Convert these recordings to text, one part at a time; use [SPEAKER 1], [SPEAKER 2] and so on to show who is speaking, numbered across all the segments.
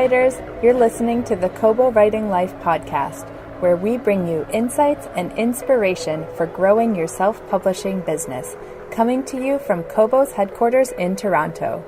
[SPEAKER 1] writers, you're listening to the Kobo Writing Life podcast, where we bring you insights and inspiration for growing your self-publishing business, coming to you from Kobo's headquarters in Toronto.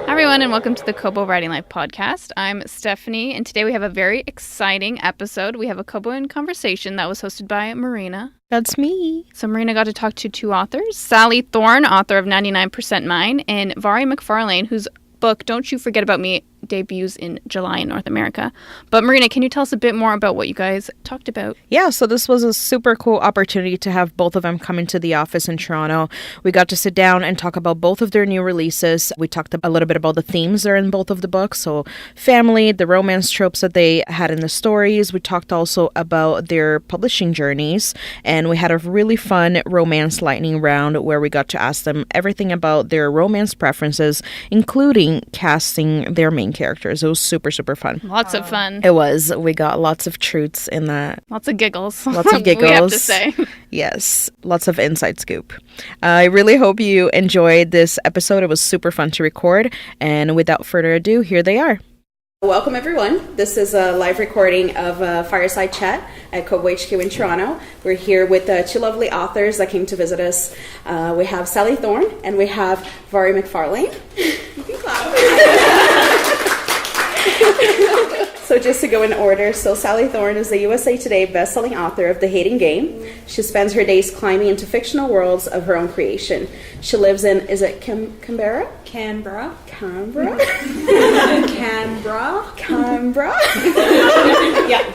[SPEAKER 2] Hi everyone, and welcome to the Kobo Writing Life podcast. I'm Stephanie, and today we have a very exciting episode. We have a Kobo in Conversation that was hosted by Marina.
[SPEAKER 3] That's me.
[SPEAKER 2] So Marina got to talk to two authors, Sally Thorne, author of 99% Mine, and Mhairi McFarlane, whose book, Don't You Forget About Me, debuts in July in North America. But Marina, can you tell us a bit more about what you guys talked about?
[SPEAKER 3] Yeah, so this was a super cool opportunity to have both of them come into the office in Toronto. We got to sit down and talk about both of their new releases. We talked a little bit about the themes that are in both of the books. So family, the romance tropes that they had in the stories. We talked also about their publishing journeys. And we had a really fun romance lightning round where we got to ask them everything about their romance preferences, including casting their main characters. It was super, super fun.
[SPEAKER 2] Lots of fun.
[SPEAKER 3] It was. We got lots of truths in that.
[SPEAKER 2] Lots of giggles.
[SPEAKER 3] Lots of giggles.
[SPEAKER 2] We have to say.
[SPEAKER 3] Yes. Lots of inside scoop. I really hope you enjoyed this episode. It was super fun to record. And without further ado, here they are.
[SPEAKER 4] Welcome, everyone. This is a live recording of a fireside chat at Kobo HQ in Toronto. We're here with two lovely authors that came to visit us. We have Sally Thorne and we have Mhairi McFarlane. You can clap. So just to go in order, so Sally Thorne is the USA Today bestselling author of The Hating Game. She spends her days climbing into fictional worlds of her own creation. She lives in, is it Canberra?
[SPEAKER 5] Canberra.
[SPEAKER 4] Yeah.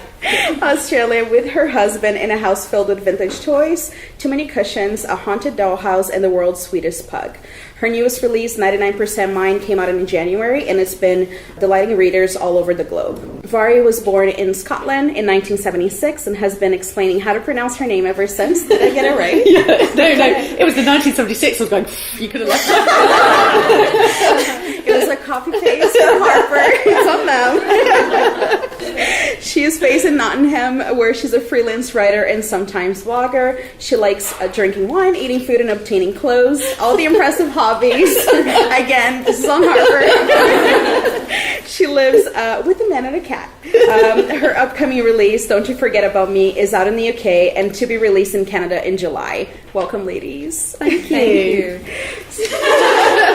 [SPEAKER 4] Australia, with her husband in a house filled with vintage toys, too many cushions, a haunted dollhouse, and the world's sweetest pug. Her newest release, 99% Mine, came out in January, and it's been delighting readers all over the globe. Mhairi was born in Scotland in 1976 and has been explaining how to pronounce her name ever since. Did I get it right?
[SPEAKER 5] Yeah. No. It was the 1976. I was going, you could have left that.
[SPEAKER 4] It was a copy paste from Harper. It's on them. She is based in Nottingham, where she's a freelance writer and sometimes blogger. She likes drinking wine, eating food, and obtaining clothes. All the impressive hobbies. Again, this is on Harper. She lives with a man and a cat. Her upcoming release, Don't You Forget About Me, is out in the UK and to be released in Canada in July. Welcome, ladies.
[SPEAKER 5] Thank you.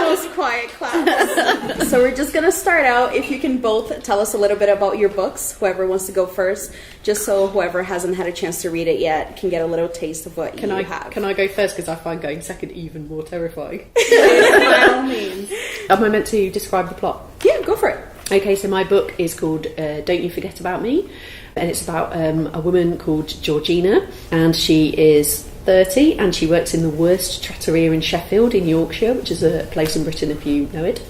[SPEAKER 4] Most quiet class. So we're just going to start out. If you can both tell us a little bit about your books, whoever wants to go first, just so whoever hasn't had a chance to read it yet can get a little taste of what you have.
[SPEAKER 5] Can I go first? Because I find going second even more terrifying. By all means. Am I meant to describe the plot?
[SPEAKER 4] Yeah, go for it.
[SPEAKER 5] Okay, so my book is called Don't You Forget About Me, and it's about a woman called Georgina, and she is 30 and she works in the worst trattoria in Sheffield in Yorkshire, which is a place in Britain if you know it,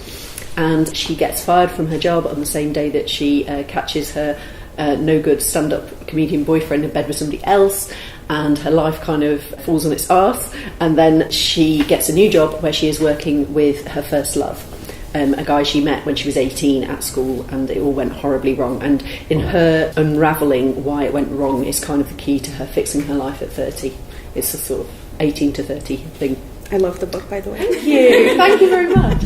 [SPEAKER 5] and she gets fired from her job on the same day that she catches her no good stand-up comedian boyfriend in bed with somebody else, and her life kind of falls on its arse, and then she gets a new job where she is working with her first love. A guy she met when she was 18 at school, and it all went horribly wrong. And in her unravelling why it went wrong is kind of the key to her fixing her life at 30. It's a sort of 18 to 30 thing.
[SPEAKER 4] I love the book, by the way.
[SPEAKER 5] Thank you. Thank you very much.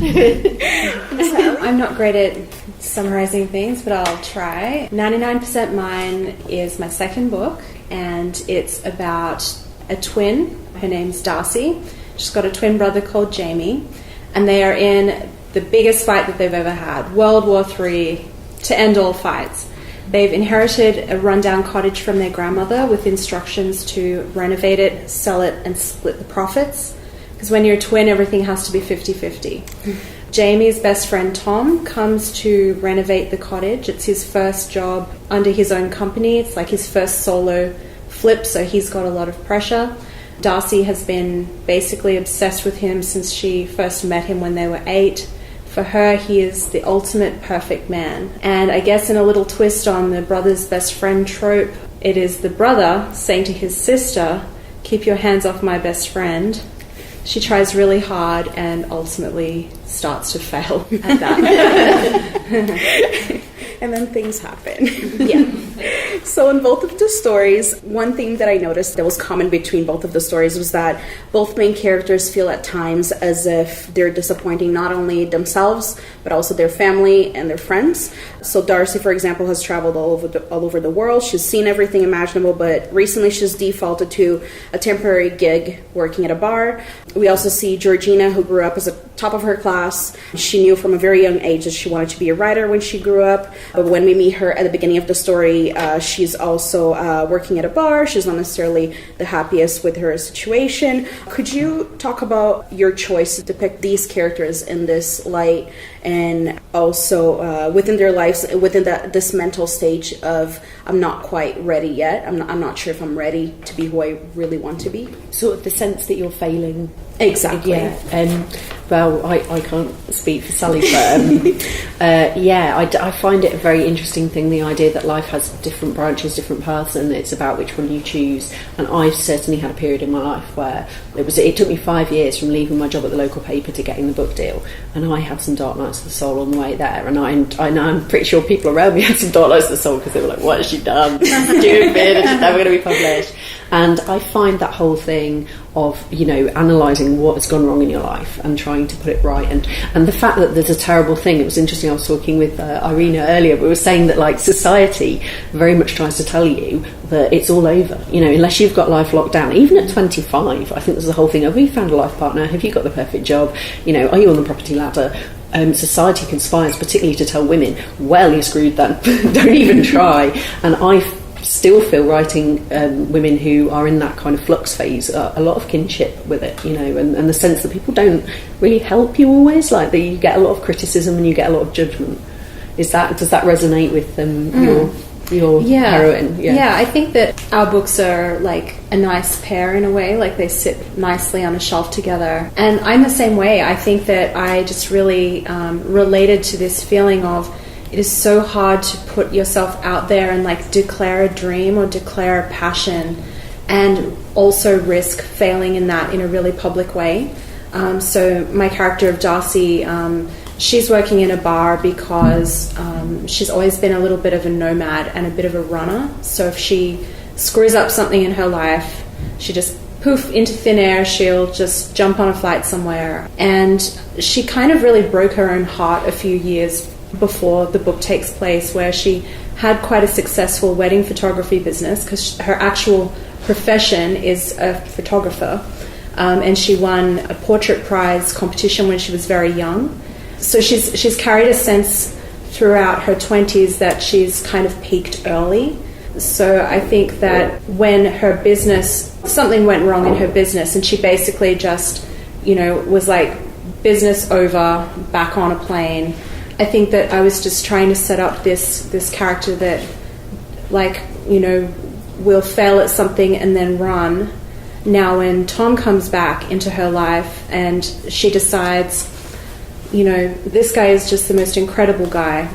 [SPEAKER 6] I'm not great at summarizing things, but I'll try. 99% Mine is my second book, and it's about a twin. Her name's Darcy. She's got a twin brother called Jamie, and they are in the biggest fight that they've ever had, World War III, to end all fights. They've inherited a rundown cottage from their grandmother with instructions to renovate it, sell it, and split the profits. Because when you're a twin, everything has to be 50-50. Jamie's best friend Tom comes to renovate the cottage. It's his first job under his own company. It's like his first solo flip, so he's got a lot of pressure. Darcy has been basically obsessed with him since she first met him when they were 8. For her, he is the ultimate perfect man. And I guess in a little twist on the brother's best friend trope, it is the brother saying to his sister, "Keep your hands off my best friend." She tries really hard and ultimately starts to fail at that.
[SPEAKER 4] And then things happen.
[SPEAKER 6] Yeah.
[SPEAKER 4] So in both of the stories, one thing that I noticed that was common between both of the stories was that both main characters feel at times as if they're disappointing not only themselves, but also their family and their friends. So Darcy, for example, has traveled all over the world. She's seen everything imaginable, but recently she's defaulted to a temporary gig working at a bar. We also see Georgina, who grew up as a top of her class. She knew from a very young age that she wanted to be a writer when she grew up. But when we meet her at the beginning of the story, she's also working at a bar. She's not necessarily the happiest with her situation. Could you talk about your choice to depict these characters in this light, and also within their lives, within this mental stage of, I'm not quite ready yet. I'm not sure if I'm ready to be who I really want to be.
[SPEAKER 5] Sort of the sense that you're failing.
[SPEAKER 4] Exactly.
[SPEAKER 5] Yeah. Well, I can't speak for Sally, but I find it a very interesting thing, the idea that life has different branches, different paths, and it's about which one you choose. And I've certainly had a period in my life where it took me 5 years from leaving my job at the local paper to getting the book deal, and I had some dark nights of the soul on the way there. And I'm pretty sure people around me had some dark nights of the soul because they were like, "What has she done? Stupid! It's never going to be published." And I find that whole thing of, analysing what has gone wrong in your life and trying to put it right, and the fact that there's a terrible thing. It was interesting, I was talking with Irina earlier, we were saying that like society very much tries to tell you that it's all over, unless you've got life locked down. Even at 25, I think there's the whole thing of, have you found a life partner, have you got the perfect job, are you on the property ladder? Society conspires particularly to tell women, well, you're screwed then, don't even try. And I still feel writing women who are in that kind of flux phase a lot of kinship with it, and the sense that people don't really help you always, like that you get a lot of criticism and you get a lot of judgment. Does that resonate with your heroine?
[SPEAKER 6] Yeah, I think that our books are like a nice pair in a way, like they sit nicely on a shelf together, and I'm the same way. I think that I just really related to this feeling of, it is so hard to put yourself out there and like declare a dream or declare a passion, and also risk failing in that in a really public way. So my character of Darcy, she's working in a bar because she's always been a little bit of a nomad and a bit of a runner. So if she screws up something in her life, she just poof into thin air, she'll just jump on a flight somewhere. And she kind of really broke her own heart a few years before the book takes place, where she had quite a successful wedding photography business because her actual profession is a photographer, and she won a portrait prize competition when she was very young. So she's carried a sense throughout her 20s that she's kind of peaked early. So I think that when her business, something went wrong in her business, and she basically just was like, business over, back on a plane. I think that I was just trying to set up this character that, will fail at something and then run. Now when Tom comes back into her life and she decides, this guy is just the most incredible guy.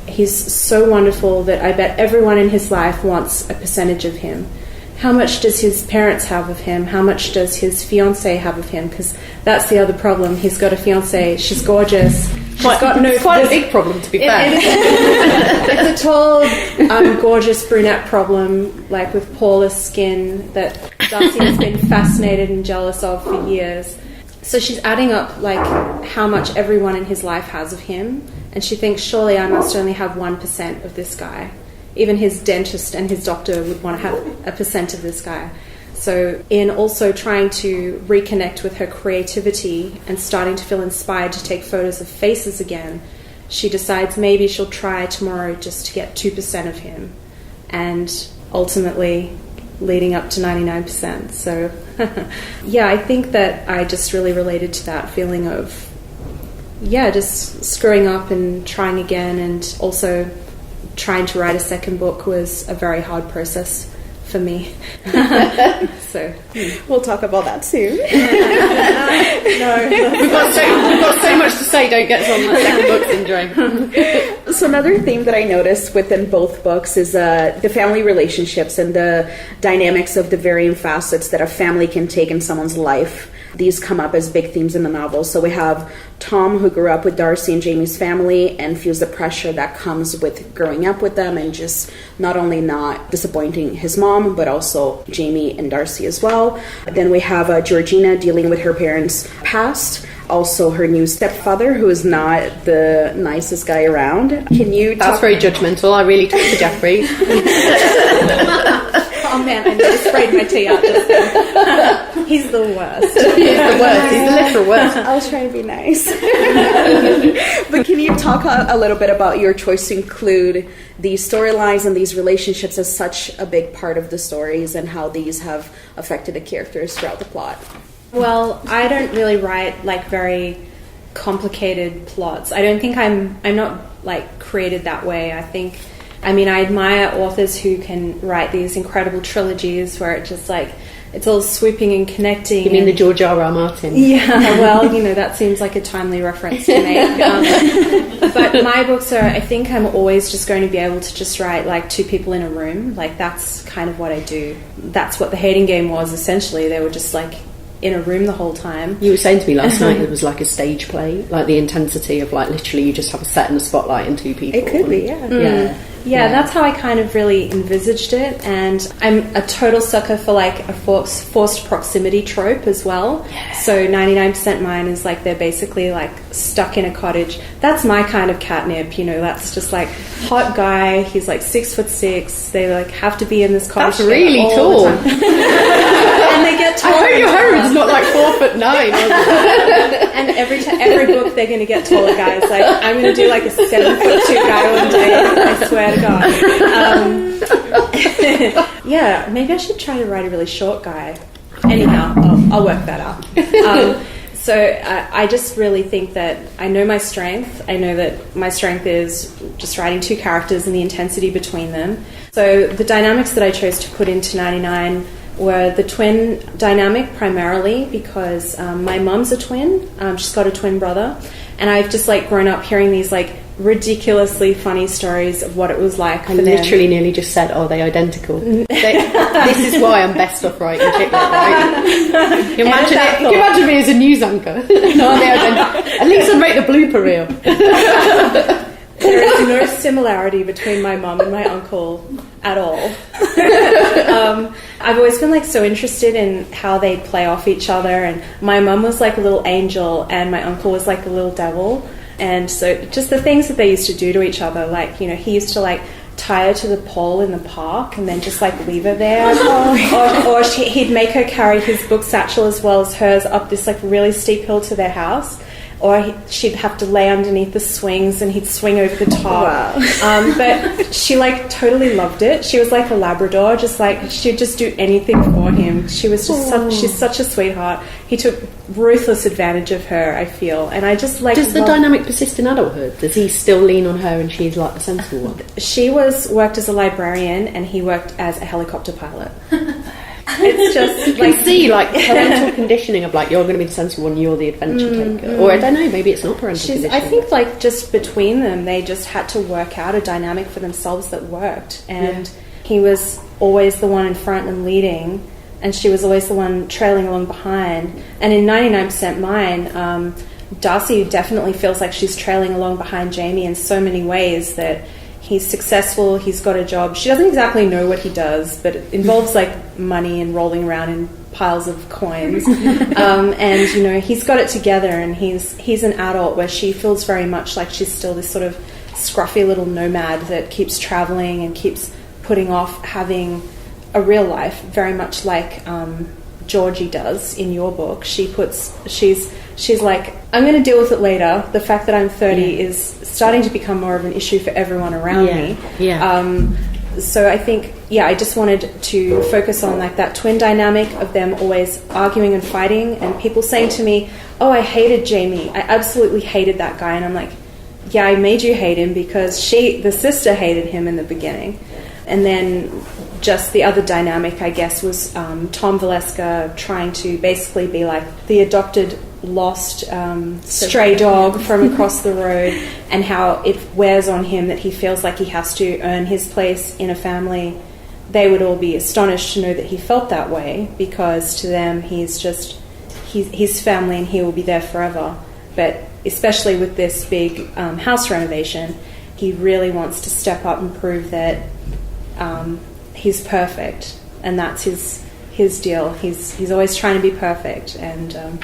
[SPEAKER 6] He's so wonderful that I bet everyone in his life wants a percentage of him. How much does his parents have of him? How much does his fiancée have of him? Because that's the other problem. He's got a fiancée. She's gorgeous. Quite a big problem, to be fair. It's a tall, gorgeous brunette problem, like with poreless skin, that Darcy has been fascinated and jealous of for years. So she's adding up like how much everyone in his life has of him, and she thinks, surely I must only have 1% of this guy. Even his dentist and his doctor would want to have 1% of this guy. So in also trying to reconnect with her creativity and starting to feel inspired to take photos of faces again, she decides maybe she'll try tomorrow just to get 2% of him, and ultimately leading up to 99%. So I think that I just really related to that feeling of just screwing up and trying again, and also trying to write a second book was a very hard process for me. So
[SPEAKER 4] we'll talk about that soon.
[SPEAKER 5] No, we've got so much to say. Don't get us on that second book syndrome.
[SPEAKER 4] So another theme that I noticed within both books is the family relationships and the dynamics of the varying facets that a family can take in someone's life. these come up as big themes in the novel. So we have Tom, who grew up with Darcy and Jamie's family and feels the pressure that comes with growing up with them and just not only not disappointing his mom, but also Jamie and Darcy as well. Then we have Georgina dealing with her parents' past. Also her new stepfather, who is not the nicest guy around. Can you
[SPEAKER 5] That's very judgmental. I really talk to Jeffrey.
[SPEAKER 6] Oh man, I nearly sprayed my tea out just then. He's the worst.
[SPEAKER 5] He's the worst. He's the literal worst.
[SPEAKER 4] I was trying to be nice. But can you talk a little bit about your choice to include these storylines and these relationships as such a big part of the stories and how these have affected the characters throughout the plot?
[SPEAKER 6] Well, I don't really write like very complicated plots. I don't think I'm not like created that way. I admire authors who can write these incredible trilogies where it just like it's all swooping and connecting.
[SPEAKER 5] You mean the George R.R. Martin?
[SPEAKER 6] Yeah, well, that seems like a timely reference to make. But my books are, I think I'm always just going to be able to just write like two people in a room. Like that's kind of what I do. That's what The Hating Game was essentially. They were just like in a room the whole time.
[SPEAKER 5] You were saying to me last night it was like a stage play, like the intensity of like literally you just have a set and a spotlight and two people.
[SPEAKER 4] It could be, yeah.
[SPEAKER 6] Yeah, that's how I kind of really envisaged it, and I'm a total sucker for like a forced proximity trope as well. Yeah. So 99% Mine is like they're basically like stuck in a cottage. That's my kind of catnip, that's just like hot guy. He's like 6'6". They like have to be in this cottage.
[SPEAKER 5] That's really tall.
[SPEAKER 6] And they get taller.
[SPEAKER 5] I hope your heroine's not like 4'9".
[SPEAKER 6] And every book they're going to get taller guys. Like I'm going to do like a 7'2" guy one day. I swear to God. Yeah, maybe I should try to write a really short guy. Anyhow, I'll work that out. So I just really think that I know my strength. I know that my strength is just writing two characters and the intensity between them. So the dynamics that I chose to put into 99 were the twin dynamic primarily because my mum's a twin. She's got a twin brother. And I've just like grown up hearing these like ridiculously funny stories of what it was like for them.
[SPEAKER 5] Literally nearly just said, are they identical? This is why I'm best off writing chick lit, right? Can you imagine me as a news anchor? No, are they identical? At least I'd make the blooper reel.
[SPEAKER 6] There is no similarity between my mum and my uncle at all. I've always been like so interested in how they play off each other, and my mum was like a little angel and my uncle was like a little devil. And so just the things that they used to do to each other, like, he used to like tie her to the pole in the park and then just like leave her there. or he'd make her carry his book satchel as well as hers up this like really steep hill to their house. Or she'd have to lay underneath the swings and he'd swing over the top. Wow. But she like totally loved it. She was like a Labrador, just like she'd just do anything for him. She was just she's such a sweetheart. He took ruthless advantage of her, I feel. And I just like...
[SPEAKER 5] Does the dynamic persist in adulthood? Does he still lean on her and she's like the sensible one?
[SPEAKER 6] She worked as a librarian and he worked as a helicopter pilot. It's just
[SPEAKER 5] you can see like parental conditioning of like you're going to be the sensible one, you're the adventure taker, or I don't know, maybe it's not parental conditioning.
[SPEAKER 6] I think like just between them they just had to work out a dynamic for themselves that worked, and he was always the one in front and leading and she was always the one trailing along behind. And in 99% Mine, Darcy definitely feels like she's trailing along behind Jamie in so many ways, that he's successful, he's got a job. She doesn't exactly know what he does, but it involves like money and rolling around in piles of coins. And he's got it together, and he's an adult where she feels very much like she's still this sort of scruffy little nomad that keeps traveling and keeps putting off having a real life, very much like Georgie does in your book. She's like, I'm going to deal with it later. The fact that I'm 30 is starting to become more of an issue for everyone around me. Yeah. So I think, I just wanted to focus on like that twin dynamic of them always arguing and fighting, and people saying to me, oh, I hated Jamie. I absolutely hated that guy. And I'm like, yeah, I made you hate him because the sister hated him in the beginning. And then just the other dynamic, I guess, was Tom Valeska trying to basically be like the adopted lost stray dog from across the road, and how it wears on him that he feels like he has to earn his place in a family. They would all be astonished to know that he felt that way, because to them he's his family and he will be there forever. But especially with this big house renovation, he really wants to step up and prove that he's perfect, and that's his deal. He's always trying to be perfect, and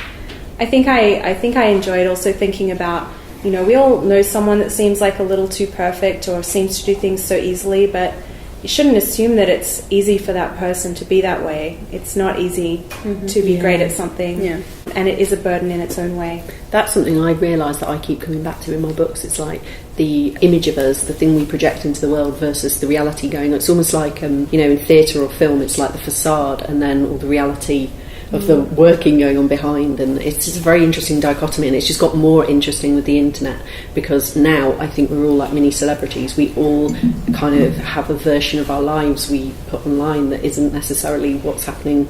[SPEAKER 6] I think I enjoyed also thinking about, we all know someone that seems like a little too perfect or seems to do things so easily, but you shouldn't assume that it's easy for that person to be that way. It's not easy to be great at something, and it is a burden in its own way.
[SPEAKER 5] That's something I realise that I keep coming back to in my books. It's like the image of us, the thing we project into the world versus the reality going on. It's almost like, in theatre or film, it's like the facade and then all the reality of the working going on behind, and it's just a very interesting dichotomy, and it's just got more interesting with the internet, because now I think we're all like mini celebrities. We all kind of have a version of our lives we put online that isn't necessarily what's happening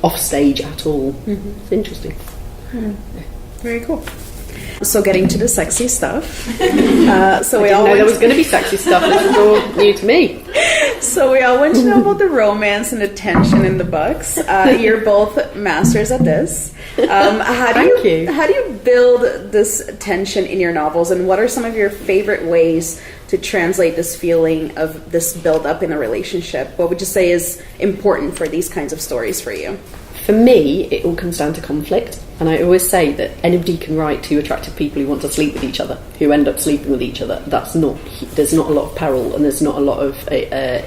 [SPEAKER 5] off stage at all. It's interesting.
[SPEAKER 4] Very cool. So getting to the sexy stuff. So
[SPEAKER 5] we all know there was going to be sexy stuff. This is all new to me.
[SPEAKER 4] So we all want to know about the romance and the tension in the books. You're both masters at this. How do you build this tension in your novels, and what are some of your favorite ways to translate this feeling of this build-up in a relationship? What would you say is important for these kinds of stories for you?
[SPEAKER 5] For me, it all comes down to conflict. And I always say that anybody can write two attractive people who want to sleep with each other, who end up sleeping with each other. There's not a lot of peril, and there's not a lot of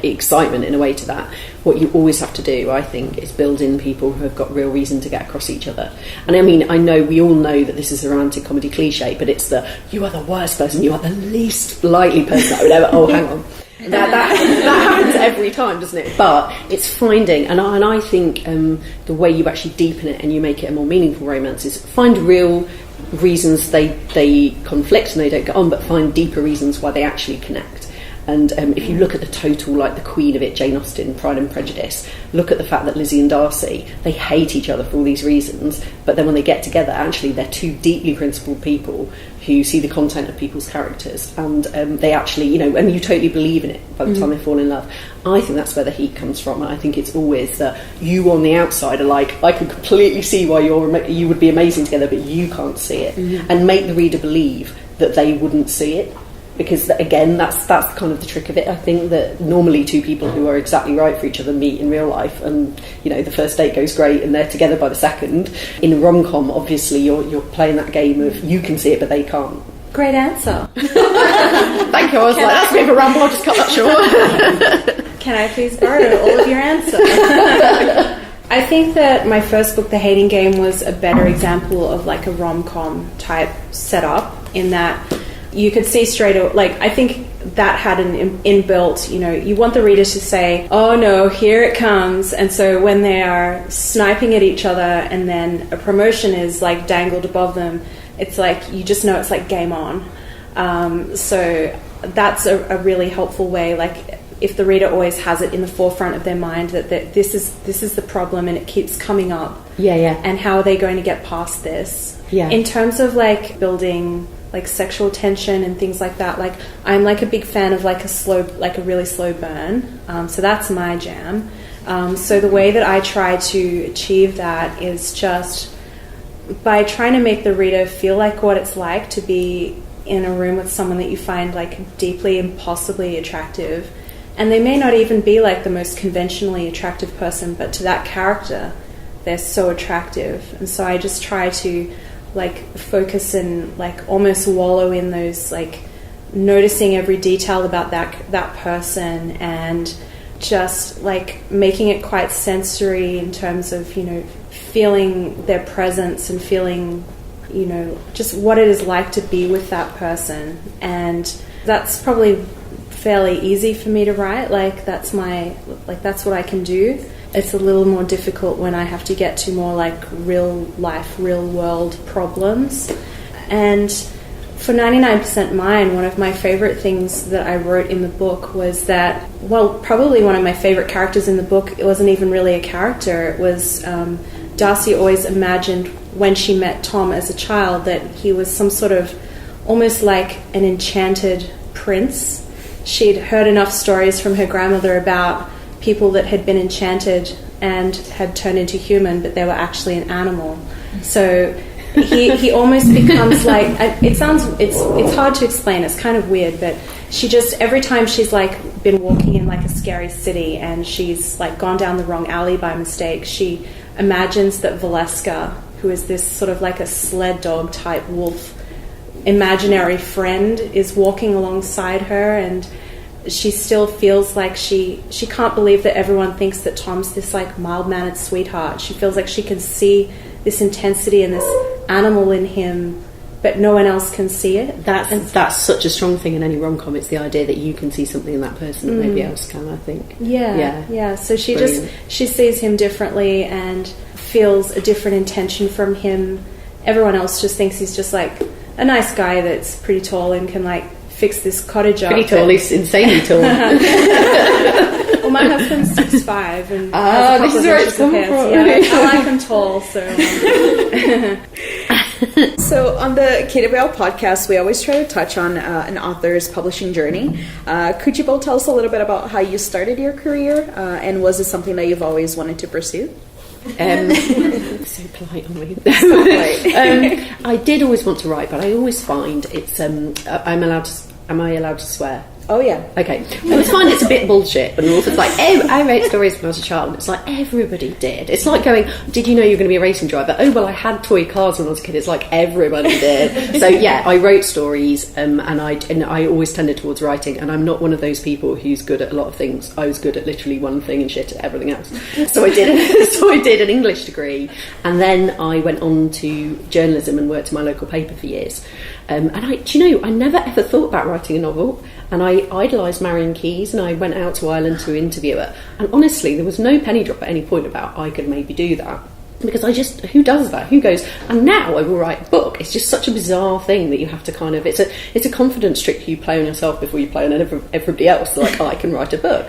[SPEAKER 5] excitement in a way to that. What you always have to do, I think, is build in people who have got real reason to get across each other. And I mean, I know we all know that this is a romantic comedy cliche, but it's you are the worst person, you are the least likely person I would ever... Oh, hang on. That happens every time, doesn't it? But it's finding, and I think the way you actually deepen it and you make it a more meaningful romance is find real reasons they conflict and they don't get on, but find deeper reasons why they actually connect. And if you look at the total, like the queen of it, Jane Austen, Pride and Prejudice, look at the fact that Lizzie and Darcy, they hate each other for all these reasons, but then when they get together, actually they're two deeply principled people who see the content of people's characters, and they actually, and you totally believe in it by the time they fall in love. I think that's where the heat comes from, and I think it's always that you on the outside are like, I can completely see why you would be amazing together, but you can't see it, and make the reader believe that they wouldn't see it. Because again, that's kind of the trick of it. I think that normally two people who are exactly right for each other meet in real life, and the first date goes great, and they're together by the second. In a rom-com, obviously, you're playing that game of you can see it, but they can't.
[SPEAKER 6] Great answer.
[SPEAKER 5] Thank you. I was that's a bit of a ramble. I'll just cut that short.
[SPEAKER 6] Can I please borrow all of your answers? I think that my first book, The Hating Game, was a better example of like a rom-com type setup, in that you could see straight away, I think that had an inbuilt, you want the reader to say, oh no, here it comes. And so when they are sniping at each other and then a promotion is like dangled above them, it's like, you just know it's like game on. So that's a really helpful way, if the reader always has it in the forefront of their mind that this is the problem and it keeps coming up.
[SPEAKER 5] Yeah.
[SPEAKER 6] And how are they going to get past this?
[SPEAKER 5] Yeah.
[SPEAKER 6] In terms of building sexual tension and things like that, I'm a big fan of a really slow burn, so that's my jam. So the way that I try to achieve that is just by trying to make the reader feel like what it's like to be in a room with someone that you find deeply impossibly attractive, and they may not even be the most conventionally attractive person, but to that character they're so attractive. And so I just try to focus and almost wallow in those noticing every detail about that person, and just making it quite sensory in terms of feeling their presence and feeling just what it is like to be with that person. And that's probably fairly easy for me to write. That's what I can do. It's a little more difficult when I have to get to more real life, real world problems. And for 99% Mine, one of my favorite things that I wrote in the book was that, probably one of my favorite characters in the book, it wasn't even really a character. It was Darcy always imagined when she met Tom as a child that he was some sort of almost like an enchanted prince. She'd heard enough stories from her grandmother about people that had been enchanted and had turned into human, but they were actually an animal. So he almost becomes like, it's hard to explain, it's kind of weird, but she just, every time she's like been walking in like a scary city and she's like gone down the wrong alley by mistake, she imagines that Valeska, who is this sort of like a sled dog type wolf imaginary friend, is walking alongside her, and she still feels like she can't believe that everyone thinks that Tom's this like mild-mannered sweetheart. She feels like she can see this intensity and this animal in him, but no one else can see it.
[SPEAKER 5] That's such a strong thing in any rom-com. It's the idea that you can see something in that person that nobody else can, I think.
[SPEAKER 6] Yeah. So she
[SPEAKER 5] Brilliant.
[SPEAKER 6] she sees him differently and feels a different intention from him. Everyone else just thinks he's just like a nice guy that's pretty tall and can like fix this cottage up.
[SPEAKER 5] Pretty tall, he's insanely tall.
[SPEAKER 6] Well, my husband's 6'5", and
[SPEAKER 5] this is where it's come from.
[SPEAKER 6] Yeah, I like him tall, so.
[SPEAKER 4] So on the KWL podcast, we always try to touch on an author's publishing journey. Could you both tell us a little bit about how you started your career, and was it something that you've always wanted to pursue?
[SPEAKER 5] So polite on me. I did always want to write, but I always find it's. Am I allowed to swear?
[SPEAKER 4] Oh yeah.
[SPEAKER 5] Okay. I always find it's a bit bullshit, but also it's like I wrote stories when I was a child, and it's like everybody did. It's like going, did you know you were going to be a racing driver? Oh well, I had toy cars when I was a kid. It's like everybody did. So yeah, I wrote stories, and I always tended towards writing. And I'm not one of those people who's good at a lot of things. I was good at literally one thing and shit at everything else. So I did an English degree, and then I went on to journalism and worked in my local paper for years. And I never ever thought about writing a novel. And I idolised Marion Keyes, and I went out to Ireland to interview her. And honestly, there was no penny drop at any point about I could maybe do that. Because who does that? Who goes, and now I will write a book? It's just such a bizarre thing that you have to kind of, it's a confidence trick you play on yourself before you play on everybody else. Like, I can write a book.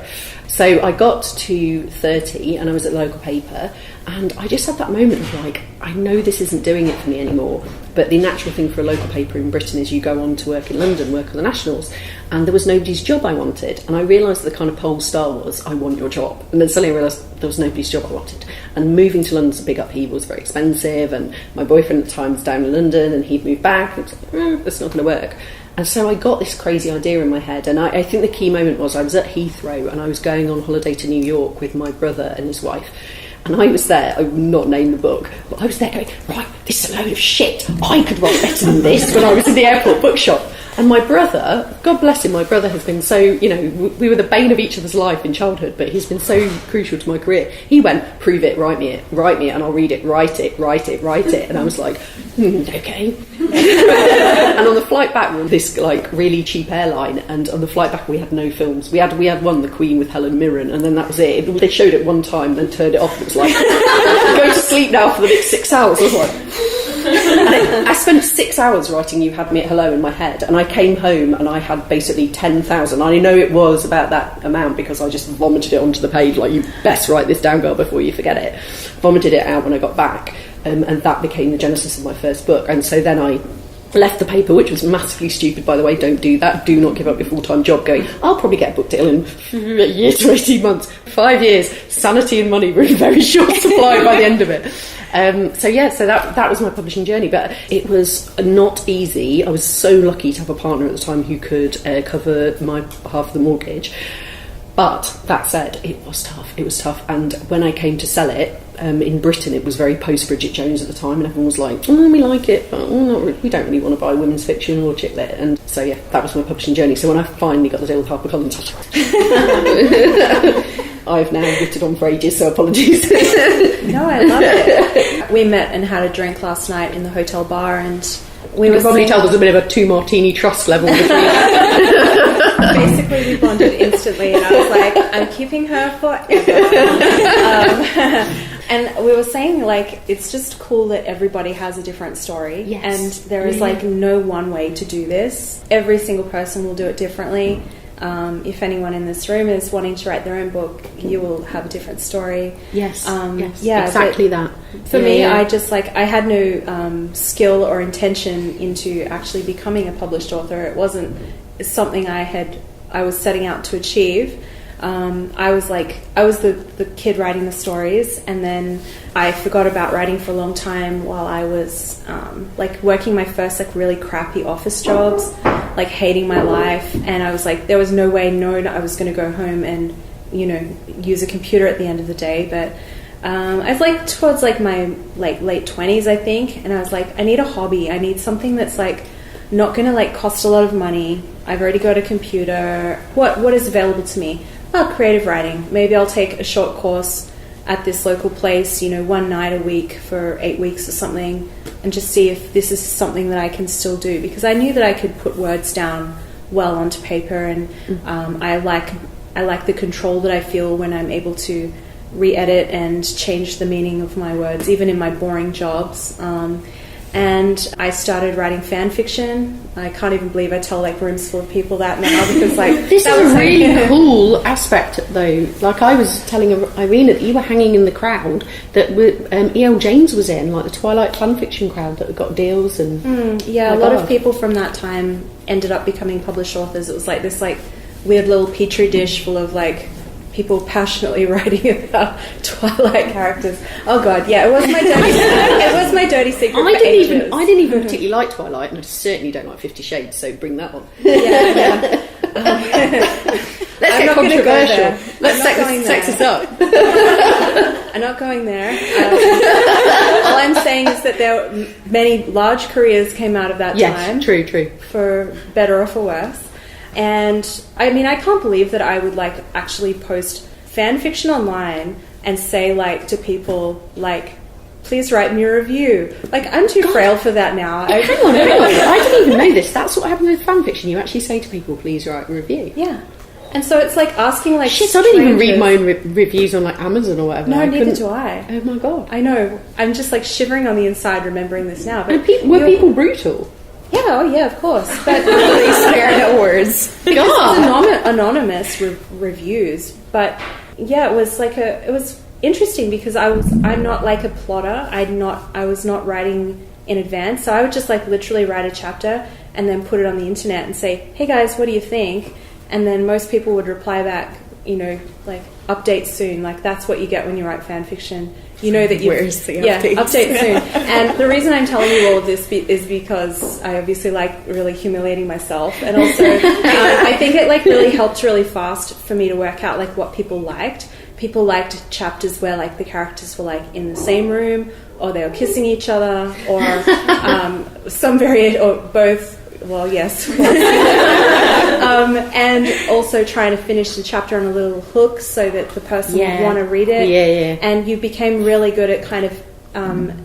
[SPEAKER 5] So I got to 30 and I was at the local paper, and I just had that moment of like, I know this isn't doing it for me anymore. But the natural thing for a local paper in Britain is you go on to work in London, work on the nationals, and there was nobody's job I wanted. And I realised the kind of poll star was, I want your job. And then suddenly I realised there was nobody's job I wanted. And moving to London's a big upheaval, was very expensive, and my boyfriend at the time was down in London and he'd moved back, and it was like, that's not going to work. And so I got this crazy idea in my head, and I think the key moment was I was at Heathrow and I was going on holiday to New York with my brother and his wife. And I was there, I will not name the book, but I was there going, right, this is a load of shit. I could write better than this when I was in the airport bookshop. And my brother, God bless him, my brother has been so, we were the bane of each other's life in childhood, but he's been so crucial to my career. He went, prove it, write me, and I'll read it, write it. And I was like, okay. And on the flight back, we were on this like really cheap airline, and on the flight back we had no films. We had one, The Queen with Helen Mirren, and then that was it. They showed it one time, then turned it off. It was like, go to sleep now for the next 6 hours. I was like... And I spent 6 hours writing You Had Me at Hello in my head, and I came home and I had basically 10,000. I know it was about that amount because I just vomited it onto the page, like, you best write this down, girl, before you forget it. Vomited it out when I got back, and that became the genesis of my first book. And so then I left the paper, which was massively stupid, by the way. Don't do that. Do not give up your full-time job going, I'll probably get a book deal in a year to 18 months. 5 years, sanity and money were in very short supply by the end of it. So that was my publishing journey, but it was not easy. I was so lucky to have a partner at the time who could cover my half of the mortgage. But that said, it was tough. And when I came to sell it, in Britain, it was very post-Bridget Jones at the time, and everyone was like, we like it, but not really, we don't really want to buy women's fiction or chick lit. And so, yeah, that was my publishing journey. So when I finally got the deal with HarperCollins, I've now written on for ages, so apologies.
[SPEAKER 6] No, I love it. We met and had a drink last night in the hotel bar, and we were
[SPEAKER 5] probably tell there's a bit of a 2-martini trust level between us.
[SPEAKER 6] Basically, we bonded instantly, and I was like, I'm keeping her forever. And we were saying, like, it's just cool that everybody has a different story.
[SPEAKER 5] Yes.
[SPEAKER 6] And there is, like, no one way to do this. Every single person will do it differently. If anyone in this room is wanting to write their own book, you will have a different story.
[SPEAKER 5] Yes. Yes.
[SPEAKER 6] Yeah,
[SPEAKER 5] exactly that.
[SPEAKER 6] For me, I just, like, I had no skill or intention into actually becoming a published author. It wasn't something I was setting out to achieve. I was the kid writing the stories, and then I forgot about writing for a long time while I was like working my first like really crappy office jobs, like hating my life, and I was like, there was no way I was going to go home and, you know, use a computer at the end of the day. But I was like towards like my like late 20s, I think, and I was like, I need a hobby. I need something that's like not going to like cost a lot of money. I've already got a computer. What is available to me? Oh, creative writing. Maybe I'll take a short course at this local place, you know, one night a week for 8 weeks or something, and just see if this is something that I can still do, because I knew that I could put words down well onto paper, and I like the control that I feel when I'm able to re-edit and change the meaning of my words, even in my boring jobs. And I started writing fan fiction. I can't even believe I tell like rooms full of people that now, because like
[SPEAKER 5] this is a really cool aspect though. Like I was telling Irina that you were hanging in the crowd that E.L. James was in, like the Twilight fan fiction crowd that got deals, and
[SPEAKER 6] a lot of people from that time ended up becoming published authors. It was like this like weird little petri dish full of like people passionately writing about Twilight characters. Oh god, yeah, it was my dirty secret.
[SPEAKER 5] I didn't even particularly like Twilight, and I certainly don't like 50 Shades. So bring that on.
[SPEAKER 6] Yeah.
[SPEAKER 5] Let's get controversial. Let's sex us up.
[SPEAKER 6] I'm not going there. All I'm saying is that there many large careers came out of that time.
[SPEAKER 5] True.
[SPEAKER 6] For better or for worse. And I mean, I can't believe that I would like actually post fan fiction online and say like to people like, please write me a review. Like, I'm too frail for that now.
[SPEAKER 5] Hang on. I didn't even know this. That's what happens with fan fiction. You actually say to people, please write a review.
[SPEAKER 6] Yeah. And so it's like asking like
[SPEAKER 5] shit, I don't even read my own reviews on like Amazon or whatever.
[SPEAKER 6] No, neither do I.
[SPEAKER 5] Oh my god.
[SPEAKER 6] I know. I'm just like shivering on the inside remembering this now. But
[SPEAKER 5] were people brutal?
[SPEAKER 6] Yeah, oh yeah, of course. But
[SPEAKER 1] Please spare no words.
[SPEAKER 6] It's anonymous reviews. But yeah, it was interesting because I'm not like a plotter. I was not writing in advance, so I would just like literally write a chapter and then put it on the internet and say, "Hey guys, what do you think?" And then most people would reply back, you know, like update soon. Like that's what you get when you write fan fiction. You know that
[SPEAKER 1] where's the update?
[SPEAKER 6] Update soon. And the reason I'm telling you all of this is because I obviously like really humiliating myself, and also I think it like really helped really fast for me to work out like what people liked. People liked chapters where like the characters were like in the same room, or they were kissing each other, or some variation, or both. Well, yes. And also trying to finish the chapter on a little hook so that the person would want to read it.
[SPEAKER 5] Yeah.
[SPEAKER 6] And you became really good at kind of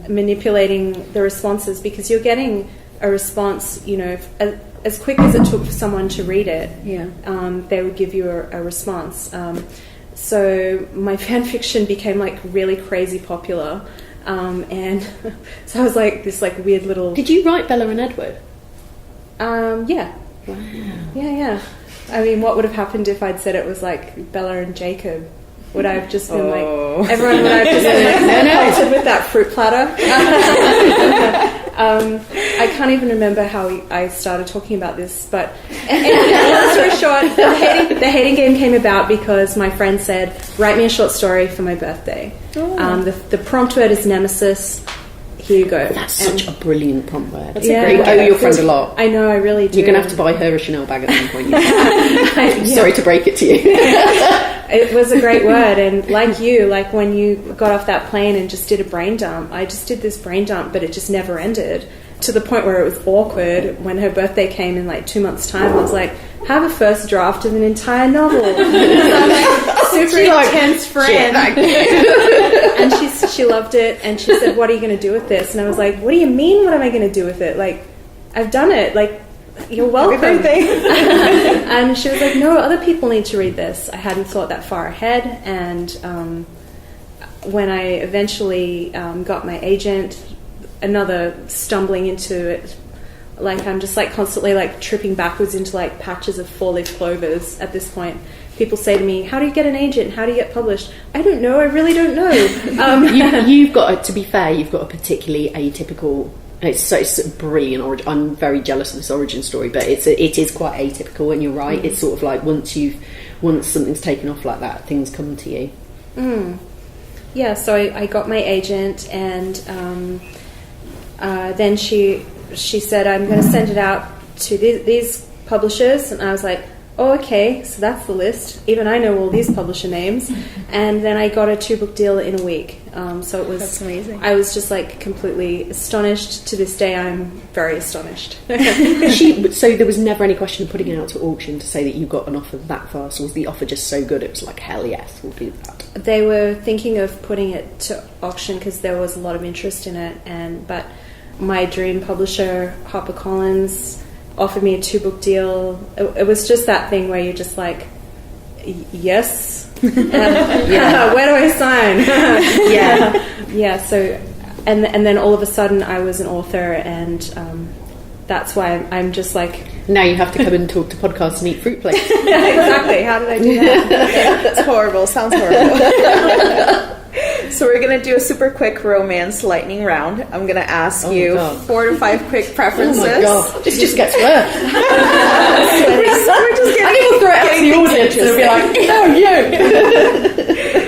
[SPEAKER 6] manipulating the responses, because you're getting a response, you know, as quick as it took for someone to read it.
[SPEAKER 5] Yeah.
[SPEAKER 6] They would give you a response. So my fan fiction became like really crazy popular. And so I was like this like weird little...
[SPEAKER 5] Did you write Bella and Edward?
[SPEAKER 6] Yeah.
[SPEAKER 5] Wow.
[SPEAKER 6] Yeah. I mean, what would have happened if I'd said it was like Bella and Jacob? Would I have just been like, everyone would have just been like, with that fruit platter? I can't even remember how I started talking about this, but long story short, the hating game came about because my friend said, write me a short story for my birthday. The prompt word is nemesis. Here you go.
[SPEAKER 5] That's such a brilliant prompt word.
[SPEAKER 6] That's a great
[SPEAKER 5] you owe your friend a lot.
[SPEAKER 6] I know, I really do.
[SPEAKER 5] You're going to have to buy her a Chanel bag at some point. I'm sorry to break it to you.
[SPEAKER 6] It was a great word, and like you, like when you got off that plane and just did a brain dump, I just did this brain dump, but it just never ended, to the point where it was awkward. When her birthday came in like 2 months' time, I was like, have a first draft of an entire novel. I'm like, super intense friend. And she loved it, and she said, what are you going to do with this? And I was like, what do you mean, what am I going to do with it? Like, I've done it. Like, you're welcome. And she was like, no, other people need to read this. I hadn't thought that far ahead. And when I eventually got my agent, another stumbling into it, like I'm just like constantly like tripping backwards into like patches of 4-leaf clovers at this point. People say to me, how do you get an agent? How do you get published? I don't know. I really don't know.
[SPEAKER 5] You've got, to be fair, you've got a particularly atypical... It's a brilliant I'm very jealous of this origin story, but it is quite atypical, and you're right. It's sort of like once you've once something's taken off like that, things come to you?
[SPEAKER 6] Yeah, so I got my agent, and then she said, I'm going to send it out to these publishers, and I was like, oh, okay, so that's the list. Even I know all these publisher names. And then I got a 2-book deal in a week. So it was...
[SPEAKER 4] That's amazing.
[SPEAKER 6] I was just like completely astonished. To this day, I'm very astonished.
[SPEAKER 5] So there was never any question of putting it out to auction to say that you got an offer that fast? Or was the offer just so good it was like, hell yes, we'll do that?
[SPEAKER 6] They were thinking of putting it to auction because there was a lot of interest in it. But my dream publisher, HarperCollins, offered me a 2-book deal. It was just that thing where you're just like, yes. Where do I sign? Yeah. So, and then all of a sudden I was an author, and that's why I'm just like.
[SPEAKER 5] Now you have to come and talk to podcasts and eat fruit plates.
[SPEAKER 6] Yeah, exactly. How did I do that?
[SPEAKER 4] It's horrible. Sounds horrible. So we're going to do a super quick romance lightning round. I'm going to ask you 4 to 5 quick preferences.
[SPEAKER 5] Oh my God, this just gets worse.
[SPEAKER 4] We're just getting,
[SPEAKER 5] I think we'll throw it out to the audience and be like, no,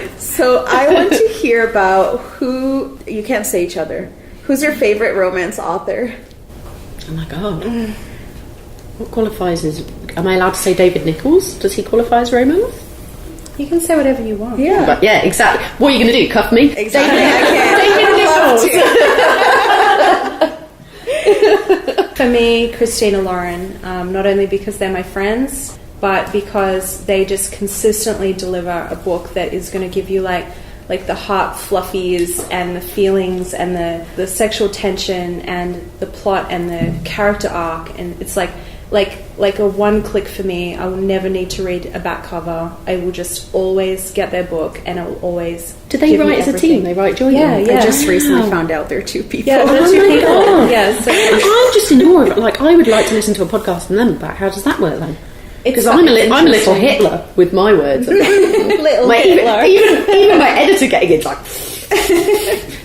[SPEAKER 5] you.
[SPEAKER 4] So I want to hear about who, you can't say each other, who's your favorite romance author?
[SPEAKER 5] Oh my God. What qualifies as... Am I allowed to say David Nichols? Does he qualify as romance?
[SPEAKER 6] You can say whatever you want.
[SPEAKER 4] Yeah.
[SPEAKER 5] But yeah, exactly. What are you going to do? Cuff me?
[SPEAKER 4] Exactly.
[SPEAKER 5] David Nichols.
[SPEAKER 6] For me, Christina Lauren, not only because they're my friends, but because they just consistently deliver a book that is going to give you like the heart fluffies and the feelings and the sexual tension and the plot and the character arc, and it's like a one click for me. I will never need to read a back cover. I will just always get their book, and I will always.
[SPEAKER 5] Do they write as a team? They write jointly?
[SPEAKER 6] Yeah.
[SPEAKER 4] I just recently found out they're 2 people.
[SPEAKER 6] Yeah, they're 2 people. Yeah, so
[SPEAKER 5] I'm just in awe of it. Like, I would like to listen to a podcast from them about how does that work then? Because I'm a little Hitler with my words.
[SPEAKER 6] little
[SPEAKER 5] Hitler. Even my editor getting it like.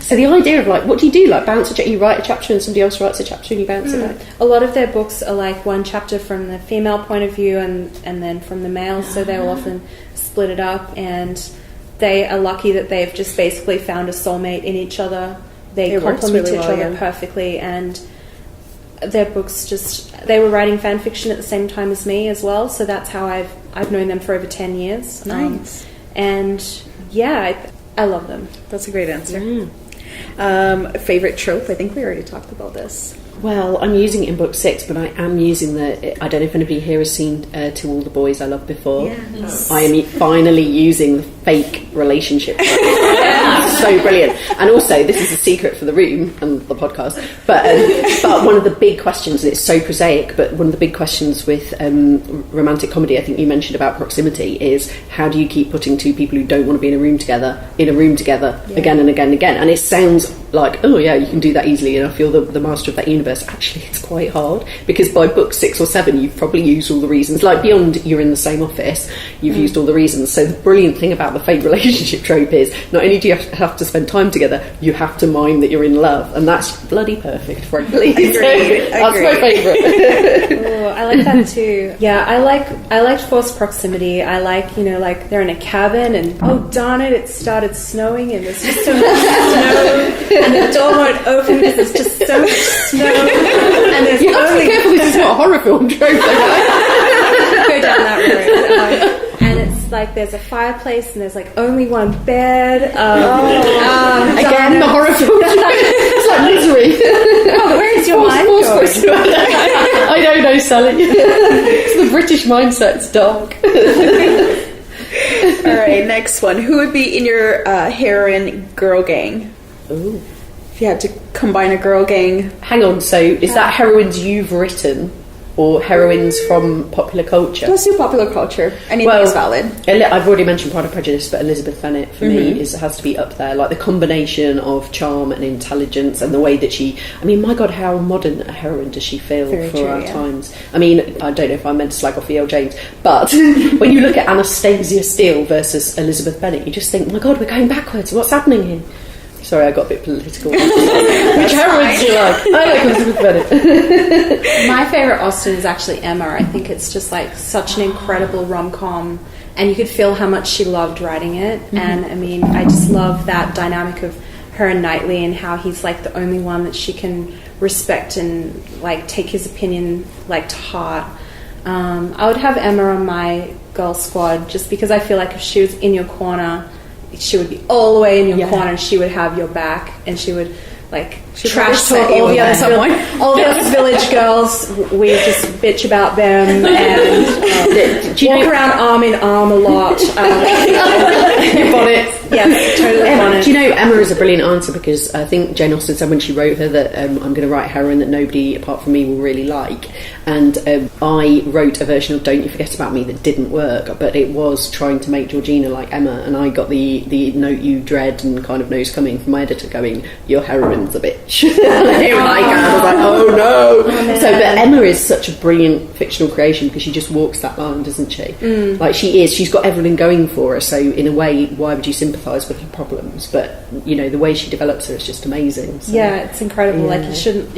[SPEAKER 5] So the idea of like, what do you do? Like bounce you write a chapter and somebody else writes a chapter and you bounce it back.
[SPEAKER 6] A lot of their books are like one chapter from the female point of view and then from the male, so they will often split it up, and they are lucky that they've just basically found a soulmate in each other. They complement each other perfectly, and their books they were writing fan fiction at the same time as me as well, so that's how I've known them for over 10 years.
[SPEAKER 4] Nice.
[SPEAKER 6] And yeah, I love them.
[SPEAKER 4] That's a great answer. Favorite trope? I think we already talked about this.
[SPEAKER 5] Well, I'm using it in book 6, but I am using I don't know if anybody here has seen To All the Boys I Loved Before.
[SPEAKER 4] Yes.
[SPEAKER 5] I am finally using the fake relationship. So brilliant. And also, this is a secret for the room and the podcast, but one of the big questions, and it's so prosaic, but one of the big questions with romantic comedy, I think you mentioned about proximity, is how do you keep putting 2 people who don't want to be in a room together again and again and again? And it sounds like, oh yeah, you can do that easily, and I feel the master of that universe. Actually, it's quite hard, because by book 6 or 7 you've probably used all the reasons. Like beyond you're in the same office, you've used all the reasons. So the brilliant thing about the fake relationship trope is not only do you have to spend time together, you have to mime that you're in love, and that's bloody perfect, frankly. That's my favourite.
[SPEAKER 6] Oh, I like that too. Yeah, I liked forced proximity. I like, like they're in a cabin and oh darn it started snowing and there's just so much snow and the door won't open because there's just so much snow and there's
[SPEAKER 5] you have to be careful, this is not a horror film trope.
[SPEAKER 6] Go down that road. And it's like there's a fireplace and there's like only one bed.
[SPEAKER 5] Again, the horror film trope. It's like Misery.
[SPEAKER 6] Oh, where's your mind going?
[SPEAKER 5] I don't know, Sally. It's the British mindset. It's dark.
[SPEAKER 4] All right, next one. Who would be in your heroine girl gang?
[SPEAKER 5] Ooh.
[SPEAKER 4] If you had to combine a girl gang.
[SPEAKER 5] Hang on, so is that heroines you've written or heroines from popular culture?
[SPEAKER 4] Let's do popular culture. Anything is valid.
[SPEAKER 5] I've already mentioned Pride and Prejudice, but Elizabeth Bennet for me has to be up there. Like the combination of charm and intelligence and the way that she... I mean, my God, how modern a heroine does she feel our times? I mean, I don't know if I'm meant to slag off E.L. James, but when you look at Anastasia Steele versus Elizabeth Bennet, you just think, my God, we're going backwards. What's happening here? Sorry, I got a bit political. Which heroines do you like? I like Elizabeth Bennet.
[SPEAKER 6] My favourite Austen is actually Emma. I think it's just like such an incredible rom-com, and you could feel how much she loved writing it. And I mean, I just love that dynamic of her and Knightley, and how he's like the only one that she can respect and like take his opinion like to heart. I would have Emma on my girl squad, just because I feel like if she was in your corner, she would be all the way in your corner, and she would have your back, and she would like trash talk all the other village girls. We just bitch about them and walk around arm in arm a lot.
[SPEAKER 5] Your bonnet.
[SPEAKER 6] Yes, totally bonnet.
[SPEAKER 5] Do you know, Emma is a brilliant answer, because I think Jane Austen said when she wrote her that I'm going to write a heroine that nobody apart from me will really like. And I wrote a version of Don't You Forget About Me that didn't work, but it was trying to make Georgina like Emma, and I got the note you dread and kind of nose coming from my editor going, your heroine's a bitch. Here I was like, oh no. But Emma is such a brilliant fictional creation, because she just walks that line, doesn't she? Like she's got everything going for her, so in a way, why would you sympathise with her problems? But you know, the way she develops her is just amazing. So,
[SPEAKER 6] yeah, it's incredible. Like you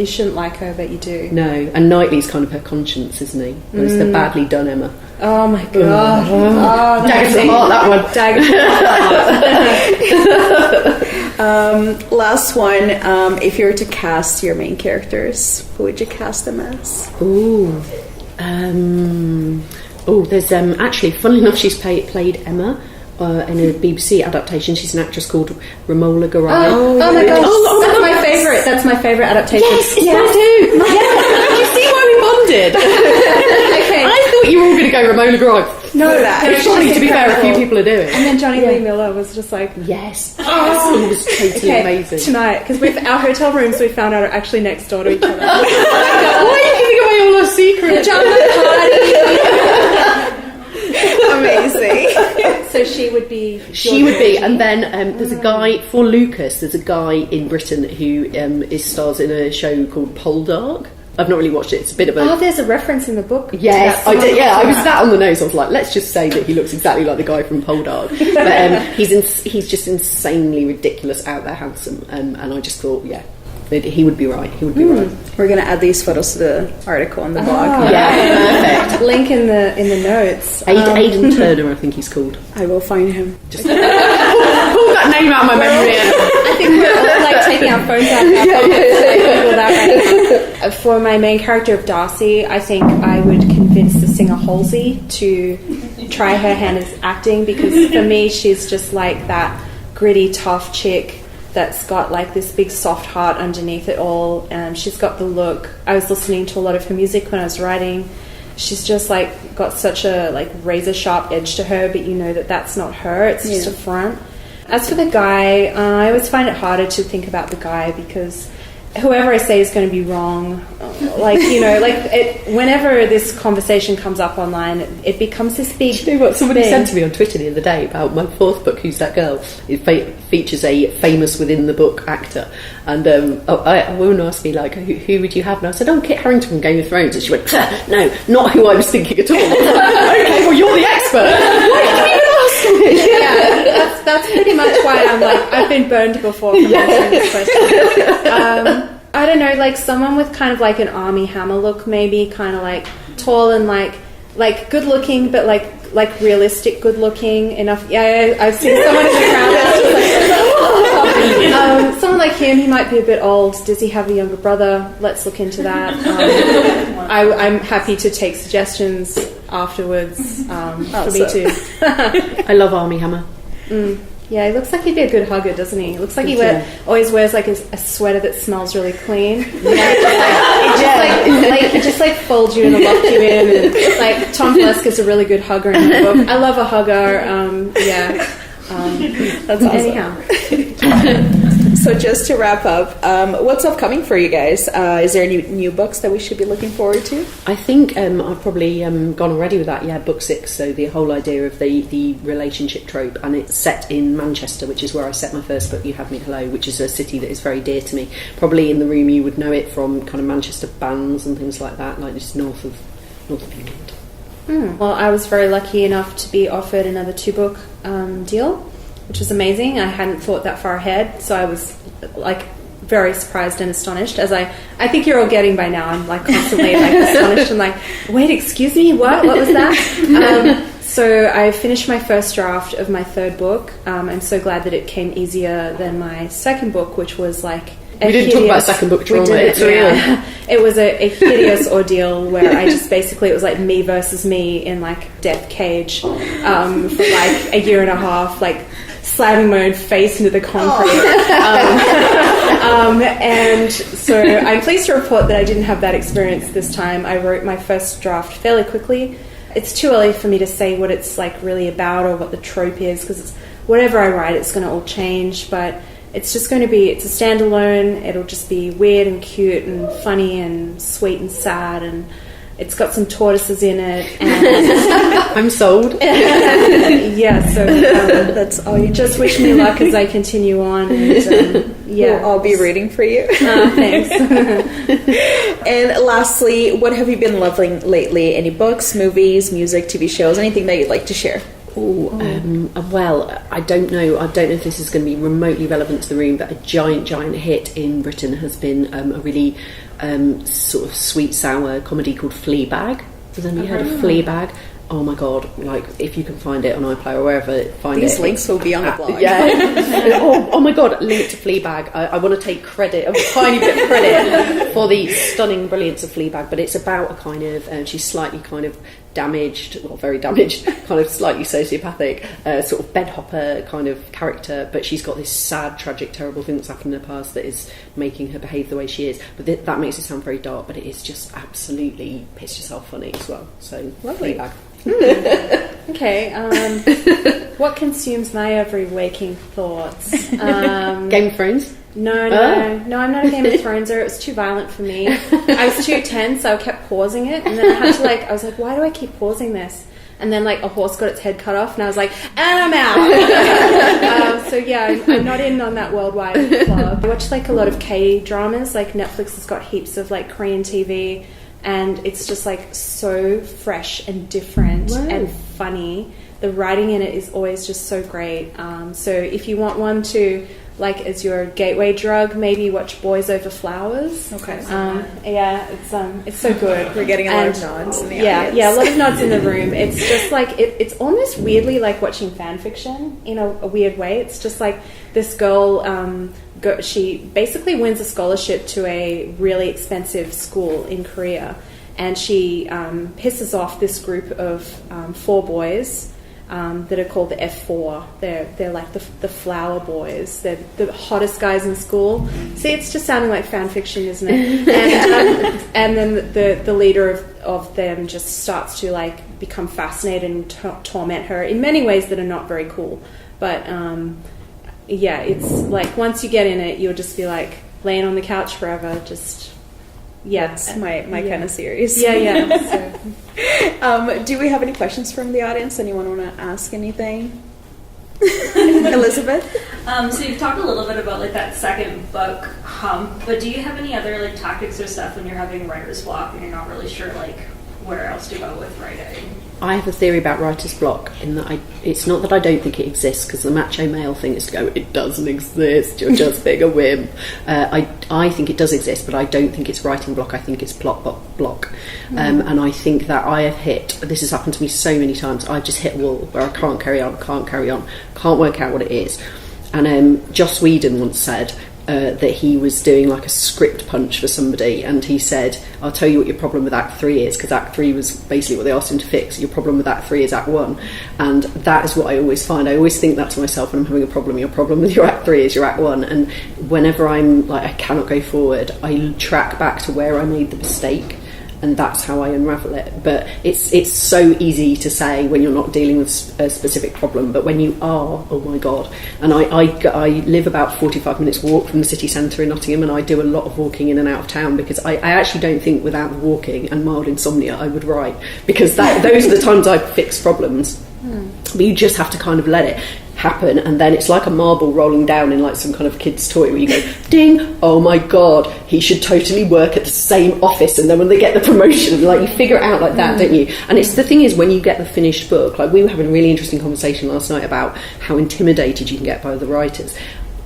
[SPEAKER 6] shouldn't like her, but you do.
[SPEAKER 5] No, and Knightley's kind of her conscience, isn't he? Whereas the badly done Emma.
[SPEAKER 6] Oh my god. Oh,
[SPEAKER 5] dagger to the heart, that one.
[SPEAKER 6] Dagger to the heart.
[SPEAKER 4] Last one. If you were to cast your main characters, who would you cast them as?
[SPEAKER 5] There's actually, funnily enough, she's played Emma in a BBC adaptation. She's an actress called Romola Garai.
[SPEAKER 6] Oh my gosh, that's my favourite. That's my favourite adaptation.
[SPEAKER 5] Yes, it's mine too. Did you see why we bonded?
[SPEAKER 6] Okay.
[SPEAKER 5] I thought you were all going to go Romola Garai.
[SPEAKER 4] No,
[SPEAKER 5] Which funny, to be fair, a few people are doing.
[SPEAKER 6] And then Johnny Lee Miller was just like,
[SPEAKER 5] yes, he was totally amazing.
[SPEAKER 6] Tonight, because our hotel rooms, we found out, are actually next door to each other.
[SPEAKER 5] Why are you giving away all our secrets?
[SPEAKER 4] Amazing.
[SPEAKER 6] So she would be,
[SPEAKER 5] and then there's a guy for Lucas. There's a guy in Britain who stars in a show called Poldark. I've not really watched it. It's a bit of a...
[SPEAKER 6] Oh, there's a reference in the book.
[SPEAKER 5] Yes, I did. Yeah, I was that on the nose. I was like, let's just say that he looks exactly like the guy from Poldark. But he's just insanely ridiculous, out there handsome. And I just thought, he would be right. He would be right.
[SPEAKER 4] We're going to add these photos to the article on the blog.
[SPEAKER 5] Yeah, perfect.
[SPEAKER 6] Link in the notes.
[SPEAKER 5] Aidan Turner, I think he's called.
[SPEAKER 4] I will find him.
[SPEAKER 5] Just pull that name out of my memory.
[SPEAKER 6] I think we're all like taking our phones out. For my main character of Darcy, I think I would convince the singer Halsey to try her hand at acting, because for me, she's just like that gritty, tough chick that's got like this big soft heart underneath it all. She's got the look. I was listening to a lot of her music when I was writing. She's just like got such a like razor sharp edge to her, but you know that that's not her. It's just a front. As for the guy, I always find it harder to think about the guy, because whoever I say is going to be wrong. Like, you know, whenever this conversation comes up online, it becomes this big...
[SPEAKER 5] Do you know what somebody said to me on Twitter the other day about my fourth book, Who's That Girl? It features a famous within the book actor. And a woman asked me, like, who would you have? And I said, Kit Harington from Game of Thrones. And she went, no, not who I was thinking at all. Okay, well, you're the expert. Why did you even ask me?
[SPEAKER 6] Yeah, that's pretty much why I'm like, I've been burned before from answering this question. I don't know, like someone with kind of like an Armie Hammer look, maybe, kind of like tall and like good looking, but like realistic good looking enough. Yeah, I've seen someone in the crowd that's just like, someone like him. He might be a bit old. Does he have a younger brother? Let's look into that. I'm happy to take suggestions afterwards for me too.
[SPEAKER 5] I love Armie Hammer.
[SPEAKER 6] Yeah, he looks like he'd be a good hugger, doesn't he? It looks like he always wears like a sweater that smells really clean. It just folds you in and locks you in. And, like Tom Fleska's a really good hugger in the book. I love a hugger.
[SPEAKER 4] That's awesome.
[SPEAKER 6] Anyhow.
[SPEAKER 4] So just to wrap up, what's upcoming for you guys? Is there any new books that we should be looking forward to?
[SPEAKER 5] I think I've probably gone already with that. Yeah, book 6. So the whole idea of the relationship trope, and it's set in Manchester, which is where I set my first book, You Have Me Hello, which is a city that is very dear to me. Probably in the room you would know it from kind of Manchester bands and things like that, like just north of England.
[SPEAKER 6] Well, I was very lucky enough to be offered another 2-book deal which was amazing. I hadn't thought that far ahead, so I was like very surprised and astonished, as I think you're all getting by now. I'm like constantly like astonished and like, wait, excuse me, what was that? So I finished my first draft of my third book. I'm so glad that it came easier than my second book, which was like
[SPEAKER 5] we didn't talk about second book trauma. It's real.
[SPEAKER 6] It was a hideous ordeal where I just basically, it was like me versus me in like death cage for like a year and a half, like slamming my own face into the concrete. And so I'm pleased to report that I didn't have that experience this time. I wrote my first draft fairly quickly. It's too early for me to say what it's like really about or what the trope is, because it's whatever I write, it's going to all change, but it's just going to be, it's a standalone. It'll just be weird and cute and funny and sweet and sad, and it's got some tortoises in it. And
[SPEAKER 5] I'm sold.
[SPEAKER 6] Yeah, so
[SPEAKER 4] that's all you
[SPEAKER 6] just wish me luck as I continue on. And, yeah,
[SPEAKER 4] we'll all be rooting for you.
[SPEAKER 6] Thanks.
[SPEAKER 4] And lastly, what have you been loving lately? Any books, movies, music, TV shows, anything that you'd like to share?
[SPEAKER 5] Well, I don't know if this is going to be remotely relevant to the room, but a giant hit in Britain has been a really sort of sweet sour comedy called Fleabag. Has anybody heard of Fleabag? Oh my god, like if you can find it on iPlayer or wherever, find
[SPEAKER 4] These
[SPEAKER 5] it.
[SPEAKER 4] links will be on the blog.
[SPEAKER 5] Yeah. oh my god, link to Fleabag. I want to take credit, a tiny bit of credit for the stunning brilliance of Fleabag, but it's about a kind of, she's slightly kind of damaged, well, very damaged, kind of slightly sociopathic, sort of bedhopper kind of character, but she's got this sad, tragic, terrible thing that's happened in her past that is making her behave the way she is. But that makes it sound very dark, but it is just absolutely piss yourself funny as well. So, Fleabag.
[SPEAKER 6] Okay, what consumes my every waking thoughts?
[SPEAKER 5] Game of Thrones?
[SPEAKER 6] No, I'm not a Game of Throneser. It was too violent for me. I was too tense, so I kept pausing it, and then I had to I was like, why do I keep pausing this? And then a horse got its head cut off, and I was like, and I'm out. So yeah, I'm not in on that worldwide club. I watch a lot of K-dramas. Netflix has got heaps of Korean TV, and it's just so fresh and different and funny. The writing in it is always just so great. So if you want one to as your gateway drug, maybe watch Boys Over Flowers.
[SPEAKER 4] Okay.
[SPEAKER 6] Yeah, it's so good.
[SPEAKER 4] We're getting a lot of nods in the audience.
[SPEAKER 6] Yeah, a lot of nods in the room. It's just it's almost weirdly like watching fan fiction in a weird way. It's just this girl, she basically wins a scholarship to a really expensive school in Korea, and she pisses off this group of 4 boys. That are called the F4. They're like the flower boys. They're the hottest guys in school. See, it's just sounding like fan fiction, isn't it? And then the leader of them just starts to become fascinated and torment her in many ways that are not very cool. But yeah, it's once you get in it, you'll just be laying on the couch forever. Just
[SPEAKER 4] it's my kind of series.
[SPEAKER 6] Yeah. So.
[SPEAKER 4] Do we have any questions from the audience? Anyone want to ask anything? Elizabeth?
[SPEAKER 7] So you've talked a little bit about that second book hump, but do you have any other tactics or stuff when you're having writer's block and you're not really sure where else to go with writing?
[SPEAKER 5] I have a theory about writer's block in that it's not that I don't think it exists, because the macho male thing is to go, it doesn't exist, you're just being a wimp. I think it does exist, but I don't think it's writing block, I think it's plot block. And I think that I have this has happened to me so many times, I've just hit a wall where I can't carry on, can't work out what it is. And Joss Whedon once said, that he was doing a script punch for somebody, and he said, I'll tell you what your problem with Act 3 is, because Act 3 was basically what they asked him to fix. Your problem with Act 3 is Act 1. And that is what I always find. I always think that to myself when I'm having a problem. Your problem with your Act 3 is your Act 1. And whenever I'm I cannot go forward, I track back to where I made the mistake, and that's how I unravel it. But it's so easy to say when you're not dealing with a specific problem, but when you are, oh my god. And I live about 45 minutes walk from the city centre in Nottingham, and I do a lot of walking in and out of town, because I actually don't think without the walking and mild insomnia I would write, because those are the times I fix problems. But you just have to kind of let it. happen, and then it's like a marble rolling down in like some kind of kid's toy where you go ding, oh my god, he should totally work at the same office, and then when they get the promotion, like you figure it out like that, don't you? And it's the thing is, when you get the finished book, like we were having a really interesting conversation last night about how intimidated you can get by the writers,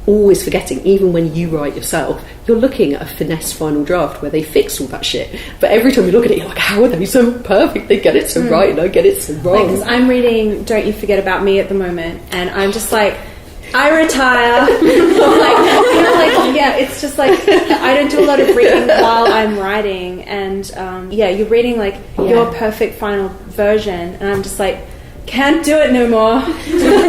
[SPEAKER 5] always forgetting, even when you write yourself, you're looking at a finesse final draft where they fix all that shit, but every time you look at it, you're like, how are they so perfect? They get it so right, and I get it so wrong.
[SPEAKER 6] Because I'm reading Don't You Forget About Me at the moment, and I'm just like, I retire. It's just like, I don't do a lot of reading while I'm writing, and you're reading like your perfect final version, and I'm just like, can't do it no more.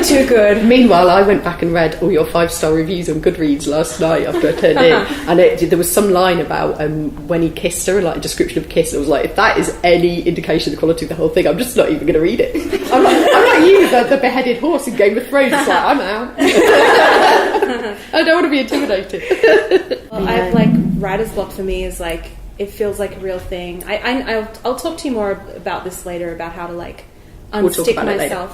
[SPEAKER 6] Too good.
[SPEAKER 5] Meanwhile, I went back and read all your 5-star reviews on Goodreads last night after I turned in, and there was some line about when he kissed her, like a description of kiss. I was like, if that is any indication of the quality of the whole thing, I'm just not even going to read it. I'm like you, the beheaded horse in Game of Thrones. It's like, I'm out. I don't want to be intimidated.
[SPEAKER 6] Well, I've like writer's block for me is like, it feels like a real thing. I'll talk to you more about this later, about how to like unstick myself.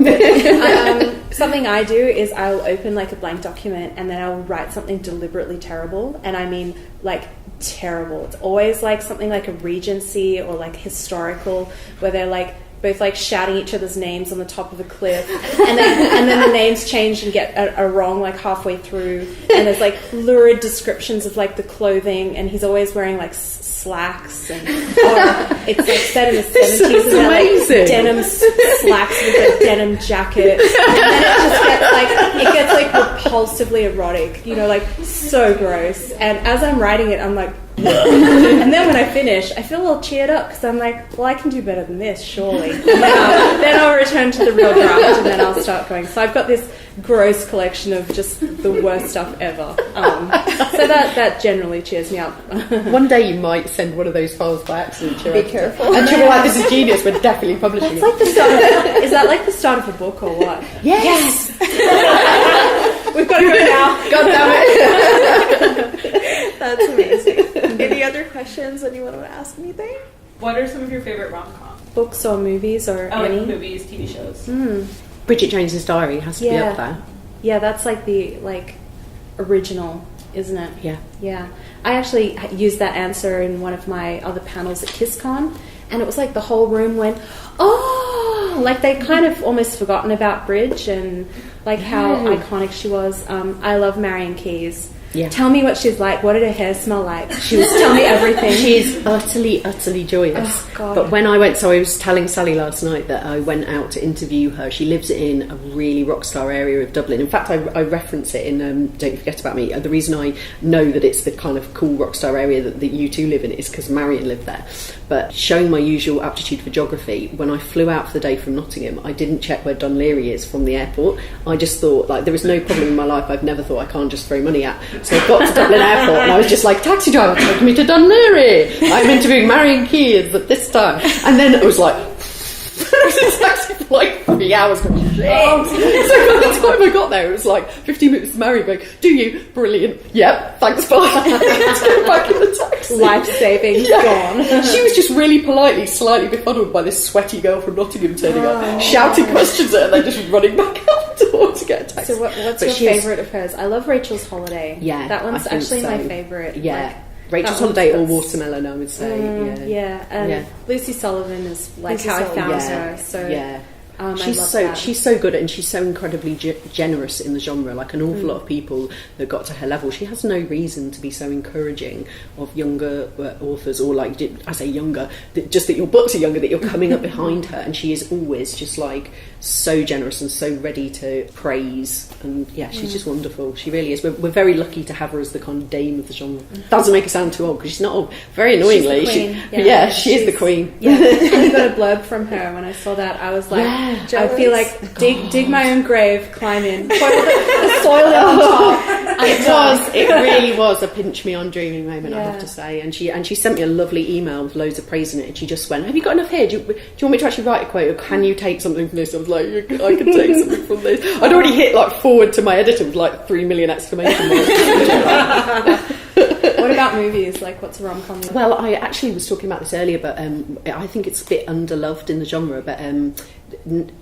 [SPEAKER 6] Something I do is I'll open like a blank document and then I'll write something deliberately terrible, and I mean like terrible. It's always like something like a Regency or like historical, where they're like both like shouting each other's names on the top of a cliff, and then the names change and get a wrong like halfway through, and there's like lurid descriptions of like the clothing, and he's always wearing like slacks, and it's like set in the 70s, and they're like denim slacks with a denim jacket, and then it gets like repulsively erotic, you know, like so gross. And as I'm writing it, I'm like, and then when I finish, I feel a little cheered up because I'm like, well, I can do better than this, surely. And then I'll return to the real draft, and then I'll start going. So I've got this gross collection of just the worst stuff ever. So that generally cheers me up.
[SPEAKER 5] One day you might send one of those files by accident.
[SPEAKER 6] Be careful.
[SPEAKER 5] And she'll be like, this is genius, we're definitely publishing it.
[SPEAKER 6] Like the start of, is that like the start of a book or what?
[SPEAKER 5] Yes!
[SPEAKER 6] We've got to go now.
[SPEAKER 5] God damn it.
[SPEAKER 4] That's amazing. Any other questions? Anyone want to ask anything?
[SPEAKER 7] What are some of your favorite rom-coms?
[SPEAKER 6] Books or movies or any?
[SPEAKER 7] Like movies, TV shows.
[SPEAKER 5] Bridget Jones's Diary has to be up there.
[SPEAKER 6] Yeah, that's like the original, isn't it? Yeah. I actually used that answer in one of my other panels at KissCon, and it was like the whole room went, oh, like they kind of almost forgotten about Bridge and like how iconic she was. I love Marion Keyes.
[SPEAKER 5] Yeah.
[SPEAKER 6] Tell me what she's like. What did her hair smell like? She was telling me everything.
[SPEAKER 5] She's utterly joyous.
[SPEAKER 6] Oh, God.
[SPEAKER 5] But when I went, so I was telling Sally last night that I went out to interview her. She lives in a really rock star area of Dublin. In fact, I reference it in Don't You Forget About Me. The reason I know that it's the kind of cool rock star area that you two live in is because Marion lived there. But showing my usual aptitude for geography, when I flew out for the day from Nottingham, I didn't check where Dunleary is from the airport. I just thought, like, there is no problem in my life I've never thought I can't just throw money at. So I got to Dublin Airport and I was just like, taxi driver, take me to Dunleary. I'm interviewing Marion Keyes at this time. And then it was like, I was in taxi for like 3 hours going, shit. So by the time I got there, it was like 15 minutes to Mary going, do you? Brilliant. Yep, thanks, bye. Let's go back in the taxi.
[SPEAKER 6] Life saving, gone.
[SPEAKER 5] She was just really politely, slightly befuddled by this sweaty girl from Nottingham turning up, shouting questions at her, and then just running back out the door to get a taxi.
[SPEAKER 6] So what's your favourite of hers? I love Rachel's Holiday.
[SPEAKER 5] Yeah,
[SPEAKER 6] that one's actually
[SPEAKER 5] so.
[SPEAKER 6] My favourite.
[SPEAKER 5] Yeah.
[SPEAKER 6] Like,
[SPEAKER 5] Rachel's Holiday or Watermelon, I would say.
[SPEAKER 6] Lucy Sullivan is like how I found her. So
[SPEAKER 5] she's so good, and she's so incredibly generous in the genre. Like an awful lot of people that got to her level, she has no reason to be so encouraging of younger authors, or like, I say younger, just that your books are younger, that you're coming up behind her, and she is always just like so generous and so ready to praise, and she's just wonderful. She really is. We're very lucky to have her as the kind of dame of the genre. Doesn't make her sound too old because she's not old. Very annoyingly, she is the queen.
[SPEAKER 6] Yeah, and you got a blurb from her. When I saw that, I was like, I feel like dig my own grave, climb in, put the soil on top.
[SPEAKER 5] It really was a pinch me on dreaming moment, I have to say. And she sent me a lovely email with loads of praise in it, and she just went, have you got enough here? Do you want me to actually write a quote, or can you take something from this? I was like, I can take something from this. I'd already hit like forward to my editor with like 3 million exclamation marks.
[SPEAKER 6] What about movies? Like, what's a rom-com?
[SPEAKER 5] Well, I actually was talking about this earlier, but I think it's a bit underloved in the genre. But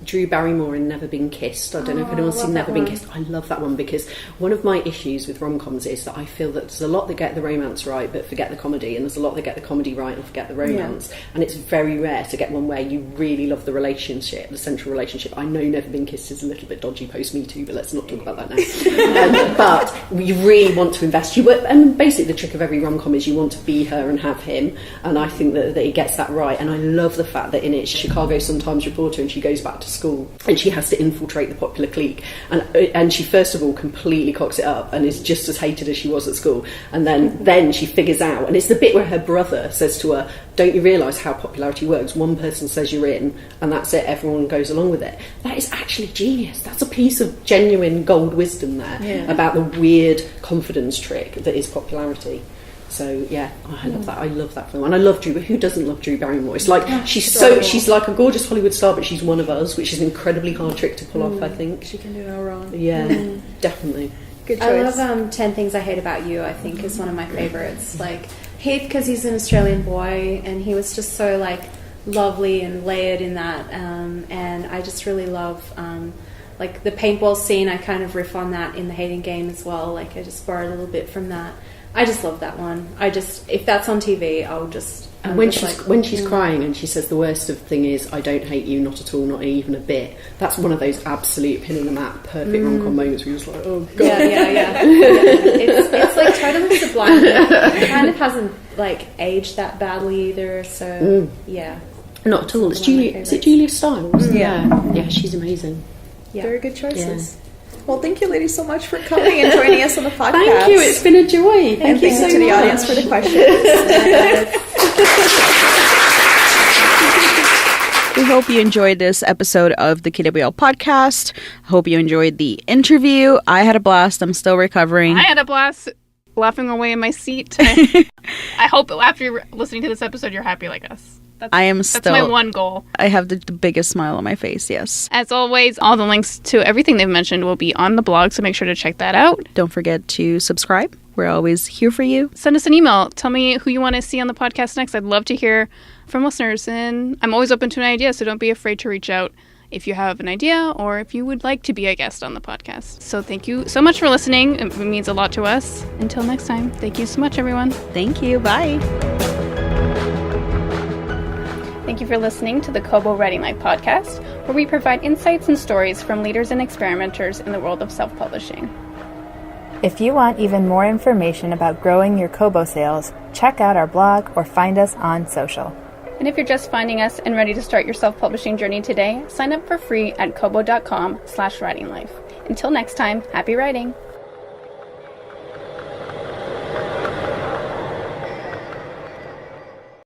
[SPEAKER 5] Drew Barrymore in Never Been Kissed. I don't know if anyone's seen Never Been Kissed. I love that one because one of my issues with rom-coms is that I feel that there's a lot that get the romance right but forget the comedy, and there's a lot that get the comedy right and forget the romance. And it's very rare to get one where you really love the relationship, the central relationship. I know Never Been Kissed is a little bit dodgy post Me Too, but let's not talk about that now. But you really want to invest. And basically the trick of every rom-com is you want to be her and have him, and I think that he gets that right. And I love the fact that in it, Chicago Sun-Times reporter, and she goes back to school and she has to infiltrate the popular clique, and she first of all completely cocks it up and is just as hated as she was at school, and then she figures out, and it's the bit where her brother says to her, don't you realise how popularity works? One person says you're in and that's it, everyone goes along with it. That is actually genius. That's a piece of genuine gold wisdom there about the weird confidence trick that is popularity. So I love that. I love that film, and I love Drew. Who doesn't love Drew Barrymore? It's like she's like a gorgeous Hollywood star, but she's one of us, which is an incredibly hard trick to pull off. I think
[SPEAKER 4] she can do no wrong.
[SPEAKER 5] Yeah, definitely.
[SPEAKER 4] Good choice.
[SPEAKER 6] I love 10 Things I Hate About You. I think is one of my favorites. Like Heath, because he's an Australian boy, and he was just so like lovely and layered in that. And I just really love like the paintball scene. I kind of riff on that in The Hating Game as well. Like I just borrowed a little bit from that. I just love that one. If that's on TV, I'll just...
[SPEAKER 5] And when she's crying and she says the worst of the thing is, I don't hate you, not at all, not even a bit. That's one of those absolute pin in the map, perfect rom-com moments where you're just like, oh god.
[SPEAKER 6] Yeah. It's like totally sublime. It kind of hasn't like aged that badly either. So yeah.
[SPEAKER 5] Not at all. It's Julia. Is it Julia Stiles? Yeah, she's amazing.
[SPEAKER 4] Yeah. Very good choices. Yeah. Well, thank you, ladies, so much for coming and joining us on the podcast.
[SPEAKER 5] Thank you. It's been a joy.
[SPEAKER 4] Thank you so to the audience for the questions.
[SPEAKER 3] We hope you enjoyed this episode of the KWL Podcast. Hope you enjoyed the interview. I had a blast. I'm still recovering.
[SPEAKER 2] I had a blast laughing away in my seat. I hope after you're listening to this episode, you're happy like us. That's my one goal.
[SPEAKER 3] I have the biggest smile on my face, yes.
[SPEAKER 2] As always, all the links to everything they've mentioned will be on the blog, so make sure to check that out.
[SPEAKER 3] Don't forget to subscribe. We're always here for you.
[SPEAKER 2] Send us an email. Tell me who you want to see on the podcast next. I'd love to hear from listeners, and I'm always open to an idea, so don't be afraid to reach out if you have an idea or if you would like to be a guest on the podcast. So thank you so much for listening. It means a lot to us. Until next time, thank you so much, everyone.
[SPEAKER 3] Thank you. Bye.
[SPEAKER 2] Thank you for listening to the Kobo Writing Life podcast, where we provide insights and stories from leaders and experimenters in the world of self-publishing.
[SPEAKER 1] If you want even more information about growing your Kobo sales, check out our blog or find us on social.
[SPEAKER 2] And if you're just finding us and ready to start your self-publishing journey today, sign up for free at kobo.com/writinglife. Until next time, happy writing!